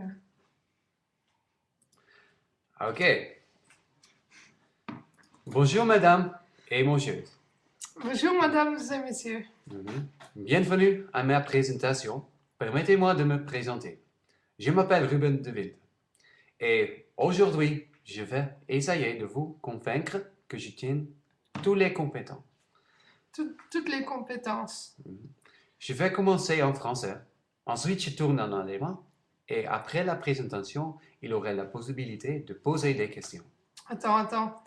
Yeah. Ok. Bonjour madame et monsieur. Bonjour, mesdames et messieurs. Bienvenue à ma présentation. Permettez-moi de me présenter. Je m'appelle Ruben De Wilde. Et aujourd'hui, je vais essayer de vous convaincre que je tiens tous les compétences. Toutes les compétences. Je vais commencer en français. Ensuite, je tourne en allemand. Et après la présentation, il aurait la possibilité de poser des questions. Attends.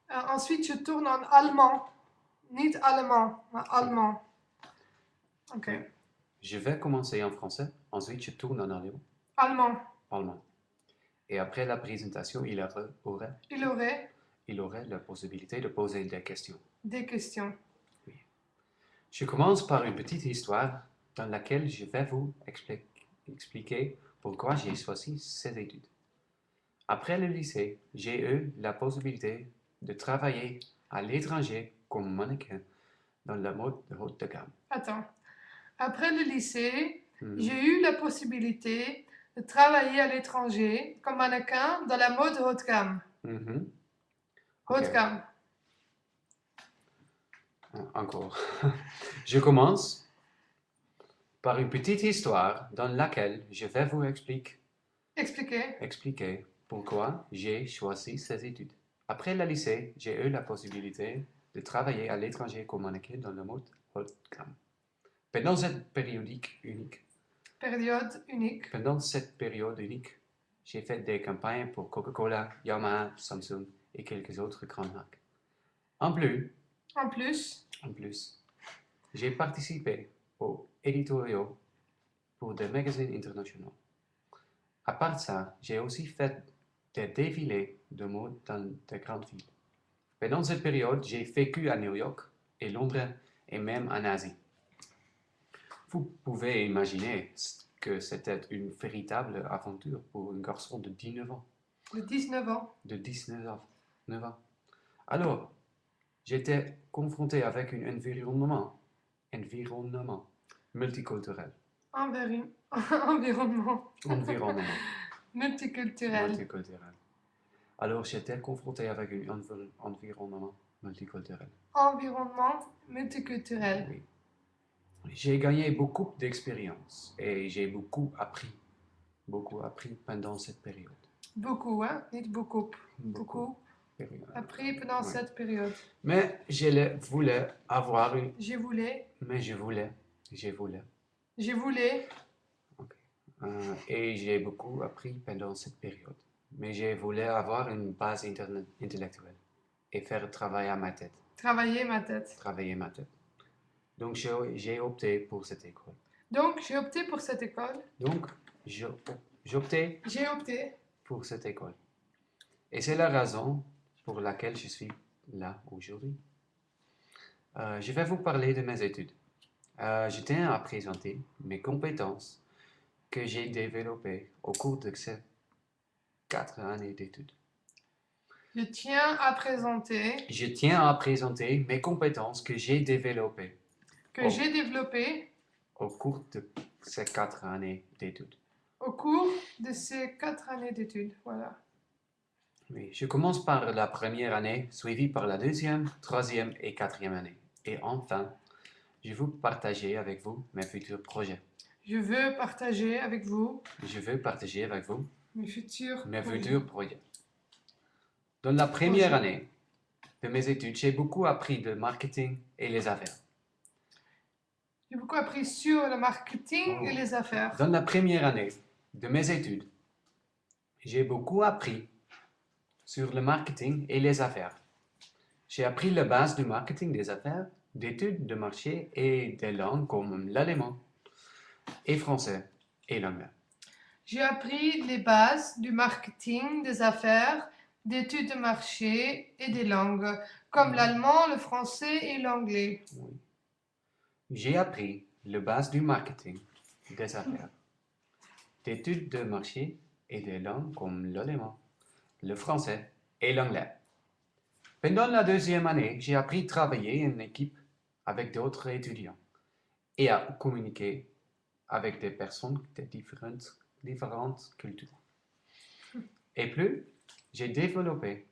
Ensuite, je tourne en allemand. Niet allemand, maar allemand. Ok. Je vais commencer en français. Ensuite, je tourne en allemand. Allemand. Et après la présentation, il aurait la possibilité de poser des questions. Des questions. Oui. Je commence par une petite histoire dans laquelle je vais vous expliquer pourquoi j'ai choisi ces études. Après le lycée, j'ai eu la possibilité de travailler à l'étranger comme mannequin dans la mode de haute gamme. Attends. Après le lycée, j'ai eu la possibilité de travailler à l'étranger comme mannequin dans la mode haute gamme. Haute gamme. Encore. Je commence par une petite histoire dans laquelle je vais vous expliquer pourquoi j'ai choisi ces études. Après le lycée, j'ai eu la possibilité de travailler à l'étranger comme mannequin dans le mode haute gamme. Pendant cette période unique, j'ai fait des campagnes pour Coca-Cola, Yamaha, Samsung et quelques autres grandes marques. En plus, j'ai participé aux éditoriaux pour des magazines internationaux. À part ça, j'ai aussi fait des défilés de mode dans de grandes villes. Pendant cette période, j'ai vécu à New York et Londres et même en Asie. Vous pouvez imaginer que c'était une véritable aventure pour un garçon de 19 ans. De 19 ans. De 19 ans. Alors, j'étais confronté avec un environnement multiculturel. Environnement. Multiculturel. Alors, j'étais confronté avec un environnement multiculturel. Environnement multiculturel. Oui. J'ai gagné beaucoup d'expérience et j'ai beaucoup appris pendant cette période. Beaucoup, hein? Niet beaucoup. Beaucoup. Appris pendant cette période. Mais je voulais avoir une... Je voulais. Okay. Et j'ai beaucoup appris pendant cette période. Mais je voulais avoir une base intellectuelle et faire travailler ma tête. Travailler ma tête. Donc j'ai opté pour cette école. J'ai opté pour cette école. Et c'est la raison pour laquelle je suis là aujourd'hui. Je vais vous parler de mes études. Je tiens à présenter mes compétences que j'ai développées au cours de ces 4 années d'études. Je tiens à présenter mes compétences que j'ai développées. Au cours de ces 4 années d'études. Voilà. Oui, je commence par la première année, suivie par la deuxième, troisième et quatrième année. Et enfin, je veux partager avec vous mes futurs projets. Je veux partager avec vous mes futurs projets. Dans la première année de mes études, j'ai beaucoup appris de marketing et les affaires. J'ai beaucoup appris sur le marketing et les affaires. Dans la première année de mes études, j'ai beaucoup appris sur le marketing et les affaires. J'ai appris la base du marketing des affaires, d'études de marché et des langues comme l'allemand et français et l'anglais. J'ai appris les bases du marketing des affaires, d'études de marché et des langues, comme l'allemand, le français et l'anglais. Oui. J'ai appris les bases du marketing des affaires, d'études de marché et des langues comme l'allemand, le français et l'anglais. Pendant la deuxième année, j'ai appris à travailler en équipe avec d'autres étudiants et à communiquer avec des personnes de différentes différentes cultures. Et plus, j'ai développé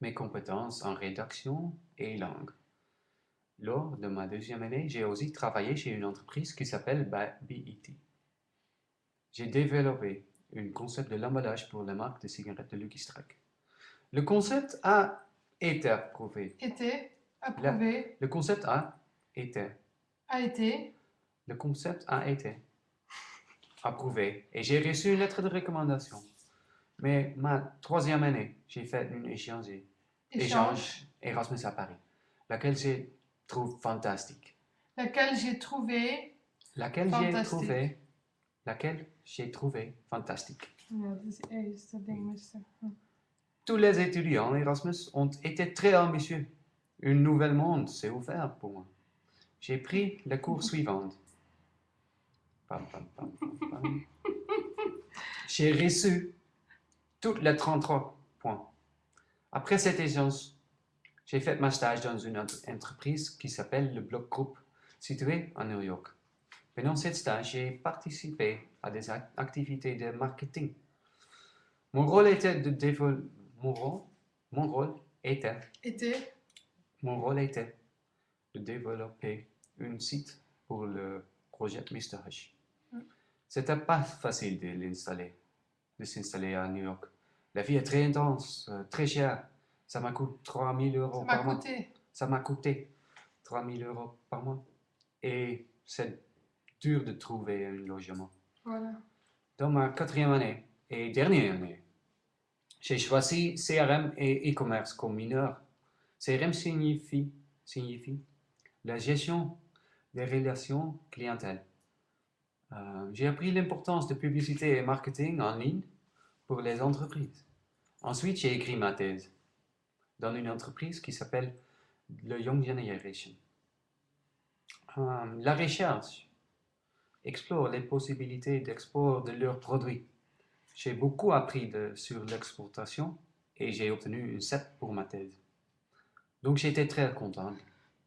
mes compétences en rédaction et langue. Lors de ma deuxième année, j'ai aussi travaillé chez une entreprise qui s'appelle BET. J'ai développé un concept de l'emballage pour la marque de cigarettes de Lucky Strike. Le concept a été approuvé. Approuvé. Le concept a été. A été. Le concept a été approuvé et j'ai reçu une lettre de recommandation. Mais ma troisième année, j'ai fait une échange Erasmus à Paris, laquelle je trouve fantastique. Laquelle j'ai trouvé fantastique. Ja, dat is eerst dat ding moesten. Tous les étudiants Erasmus ont été très ambitieux. Un nouvel monde s'est ouvert pour moi. J'ai pris le cours suivant. Pam, pam, pam, pam, pam. J'ai reçu toutes les 33 points. Après cet échange, j'ai fait mon stage dans une entreprise qui s'appelle le Block Group, située à New York. Pendant ce stage, j'ai participé à des activités de marketing. Mon rôle était de développer un site pour le projet Mr. Hush. C'était pas facile de s'installer à New York. La vie est très intense, très chère. Ça m'a coûté 3 000 euros par mois. Ça m'a coûté 3 000 euros par mois. Et c'est dur de trouver un logement. Voilà. Dans ma quatrième année et dernière année, j'ai choisi CRM et e-commerce comme mineur. CRM signifie la gestion des relations clientèle. J'ai appris l'importance de publicité et marketing en ligne pour les entreprises. Ensuite, j'ai écrit ma thèse dans une entreprise qui s'appelle le Young Generation. La recherche explore les possibilités d'export de leurs produits. J'ai beaucoup appris sur l'exportation et j'ai obtenu un 7 pour ma thèse. Donc j'étais très content.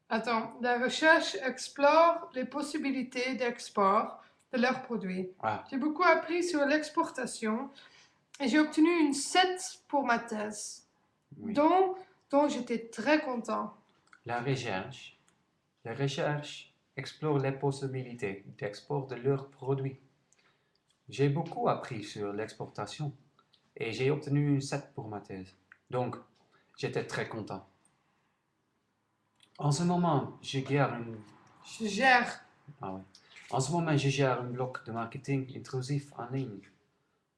Attends, la recherche explore les possibilités d'export de leurs produits. Ah. J'ai beaucoup appris sur l'exportation et j'ai obtenu une 7 pour ma thèse, oui. dont j'étais très content. La recherche explore les possibilités d'export de leurs produits. J'ai beaucoup appris sur l'exportation et j'ai obtenu une 7 pour ma thèse. Donc, j'étais très content. En ce moment, je gère un bloc de marketing intrusif en ligne.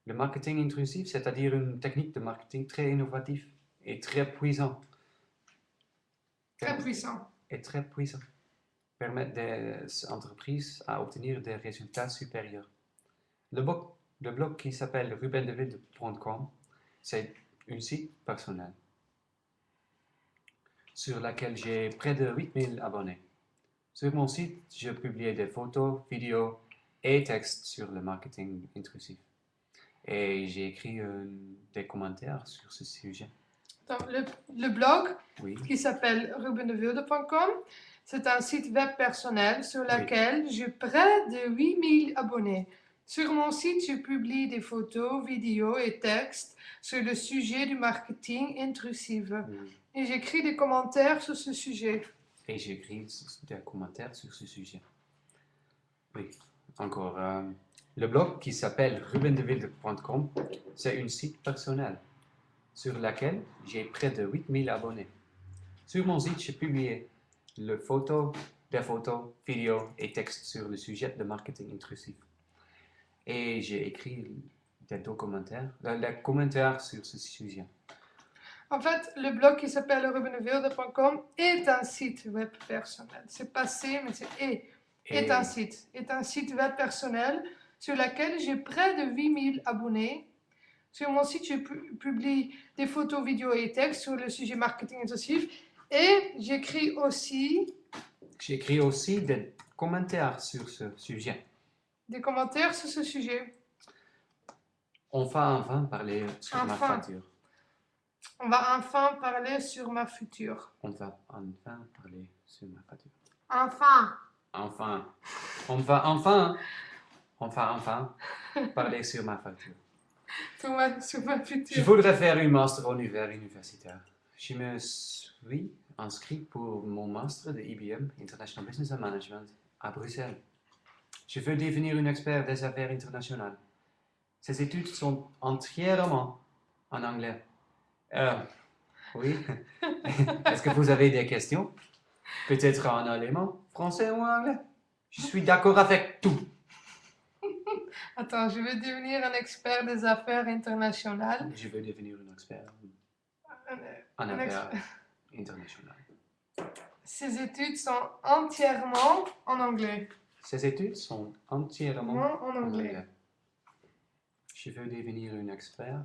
Le marketing intrusif, c'est-à-dire une technique de marketing très innovative et très puissant. Très puissant. Permet des entreprises à obtenir des résultats supérieurs. Le blog qui s'appelle rubendeville.com, c'est un site personnel sur lequel j'ai près de 8000 abonnés. Sur mon site, je publie des photos, vidéos et textes sur le marketing intrusif. Et j'ai écrit des commentaires sur ce sujet. Donc, le blog, oui. qui s'appelle rubendeville.com, c'est un site web personnel sur lequel j'ai près de 8000 abonnés. Sur mon site, je publie des photos, vidéos et textes sur le sujet du marketing intrusif. Et j'écris des commentaires sur ce sujet. Et j'écris des commentaires sur ce sujet. Oui, encore. Le blog qui s'appelle rubendeville.com, c'est un site personnel sur lequel j'ai près de 8000 abonnés. Sur mon site, j'ai publié des photos, vidéos et textes sur le sujet de marketing intrusif. Et j'ai écrit des commentaires sur ce sujet. En fait, le blog qui s'appelle rubendeville.com est un site web personnel. C'est passé, mais est un site web personnel sur lequel j'ai près de 8000 abonnés. Sur mon site, je publie des photos, vidéos et textes sur le sujet marketing intrusif. Et j'écris aussi des commentaires sur ce sujet. Des commentaires sur ce sujet. On va enfin parler sur ma future. On va enfin parler sur ma future. On va enfin parler sur ma future. Enfin. Enfin. On va enfin enfin, parler sur ma facture. Sur ma future. Je voudrais faire un master en univers universitaire. Je me suis inscrit pour mon master de IBM, International Business and Management, à Bruxelles. Je veux devenir un expert des affaires internationales. Ces études sont entièrement en anglais. Oui. Est-ce que vous avez des questions? Peut-être en allemand, français ou anglais? Je suis d'accord avec tout. Attends, je veux devenir un expert des affaires internationales. Je veux devenir un expert Un en ex- affaires internationales. Ces études sont entièrement en anglais. Ces études sont entièrement En en anglais. anglais. Je veux devenir un expert.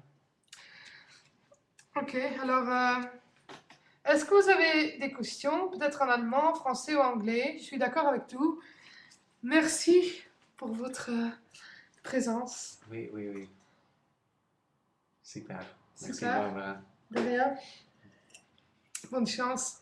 Ok, alors, est-ce que vous avez des questions, peut-être en allemand, français ou anglais? Je suis d'accord avec tout. Merci pour votre présence. Oui, oui, oui. Super. Merci, Super. Barbara. De rien. Bonne chance.